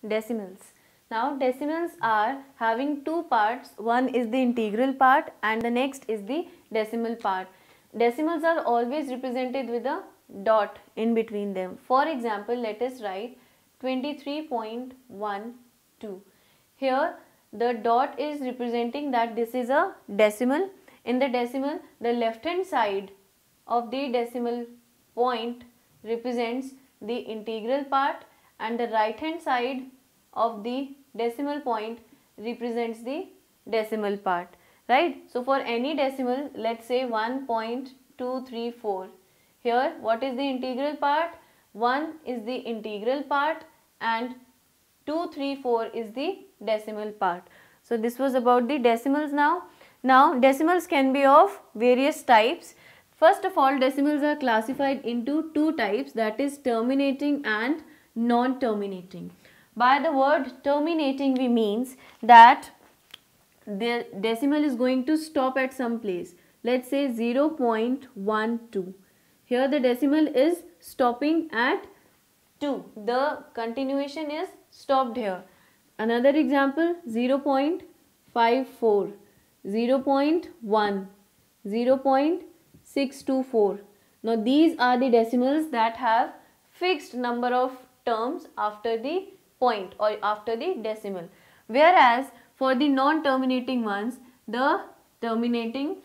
decimals. Now decimals are having two parts. One is the integral part and the next is the decimal part. Decimals are always represented with a dot in between them. For example, let us write 23.12. Here the dot is representing that this is a decimal. In the decimal, the left hand side of the decimal point represents the integral part and the right hand side of the decimal point represents the decimal part, right? So for any decimal, let's say 1.234. Here what is the integral part? 1 is the integral part and 234 is the decimal part. So this was about the decimals now. Now decimals can be of various types. First of all, decimals are classified into two types, that is terminating and non-terminating. By the word terminating we means that the decimal is going to stop at some place. Let's say 0.12. Here the decimal is stopping at 2. The continuation is stopped here. Another example, 0.54, 0.1, 0.624. Now these are the decimals that have fixed number of terms after the point or after the decimal. Whereas for the non-terminating ones, the terminating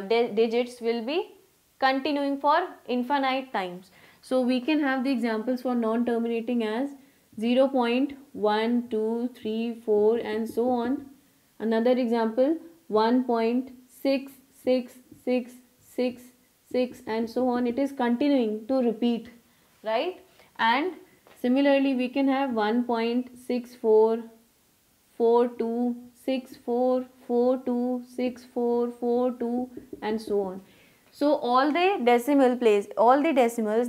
digits will be continuing for infinite times. So we can have the examples for non-terminating as 0.1, 2, 3, 4 and so on. Another example 1.6666 and so on. It is continuing to repeat, right? And similarly we can have 1.64, 42, 64, 42, 64, 42 and so on. So all the decimals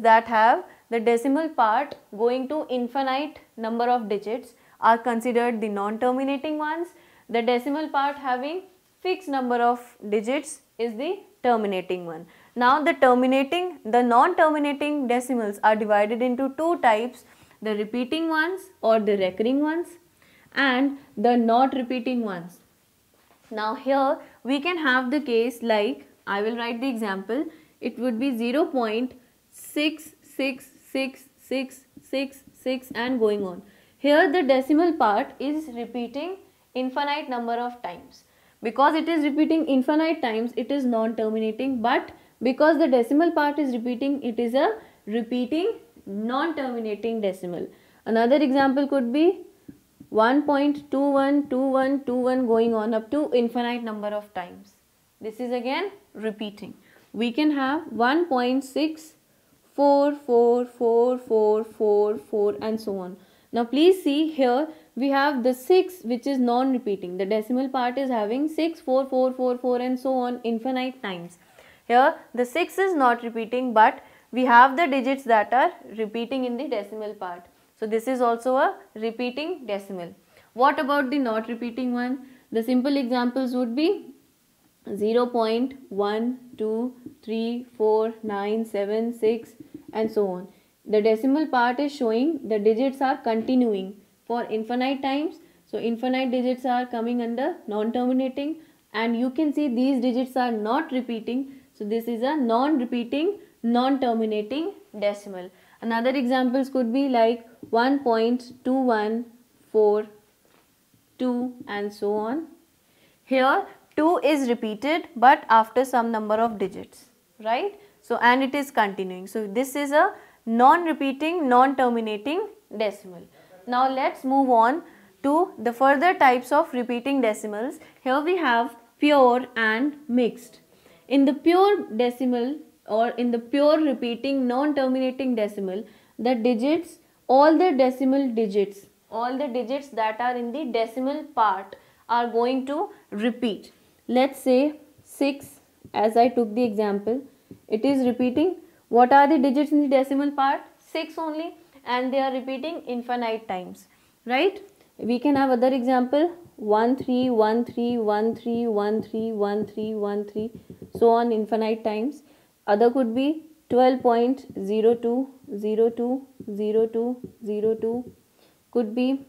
that have the decimal part going to infinite number of digits are considered the non-terminating ones. The decimal part having fixed number of digits is the terminating one. Now the non-terminating decimals are divided into two types, the repeating ones or the recurring ones and the not repeating ones. Now here we can have the case like, I will write the example, it would be 0.66666 and going on. Here the decimal part is repeating infinite number of times. Because it is repeating infinite times, it is non-terminating, but because the decimal part is repeating, it is a repeating non-terminating decimal. Another example could be 1.212121 going on up to infinite number of times. This is again repeating. We can have 1.644444 and so on. Now please see here we have the 6 which is non-repeating. The decimal part is having 64444 and so on infinite times. Here the 6 is not repeating, but we have the digits that are repeating in the decimal part. So this is also a repeating decimal. What about the not repeating one? The simple examples would be 0.1234976 and so on. The decimal part is showing the digits are continuing for infinite times. So infinite digits are coming under non-terminating, and you can see these digits are not repeating. So this is a non-repeating, non-terminating decimal. Another examples could be like 1.2142 and so on. Here 2 is repeated but after some number of digits, right? So and it is continuing. So this is a non-repeating, non-terminating decimal. Now let's move on to the further types of repeating decimals. Here we have pure and mixed. In the pure decimal or in the pure repeating non-terminating decimal, the digits, all the decimal digits, all the digits that are in the decimal part are going to repeat. Let's say 6, as I took the example, it is repeating. What are the digits in the decimal part? 6 only, and they are repeating infinite times, right? We can have other example 131313131313 so on infinite times. Other could be 12.02020202 could be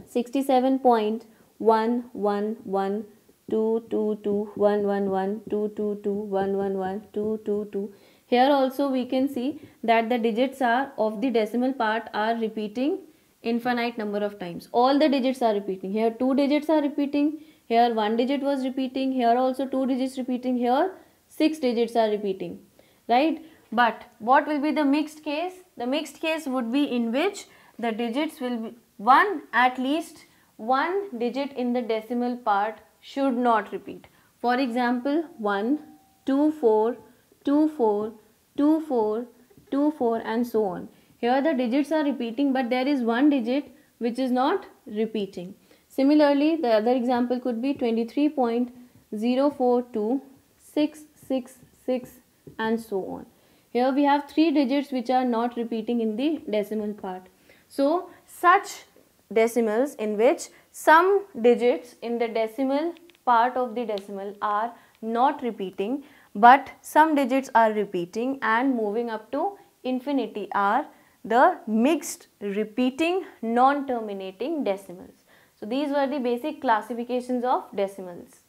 67.1112222111222. Here also we can see that the digits are of the decimal part are repeating infinite number of times. All the digits are repeating. Here 2 digits are repeating. Here 1 digit was repeating. Here also 2 digits repeating. Here 6 digits are repeating. Right? But what will be the mixed case? The mixed case would be in which the digits will be at least one digit in the decimal part should not repeat. For example, 1, 2, 4, 2, 4, 2, 4, 2, 4 and so on. Here the digits are repeating, but there is one digit which is not repeating. Similarly, the other example could be 23.042666 and so on. Here we have 3 digits which are not repeating in the decimal part. So, such decimals in which some digits in the decimal part of the decimal are not repeating, but some digits are repeating and moving up to infinity are the mixed repeating non-terminating decimals. So, these were the basic classifications of decimals.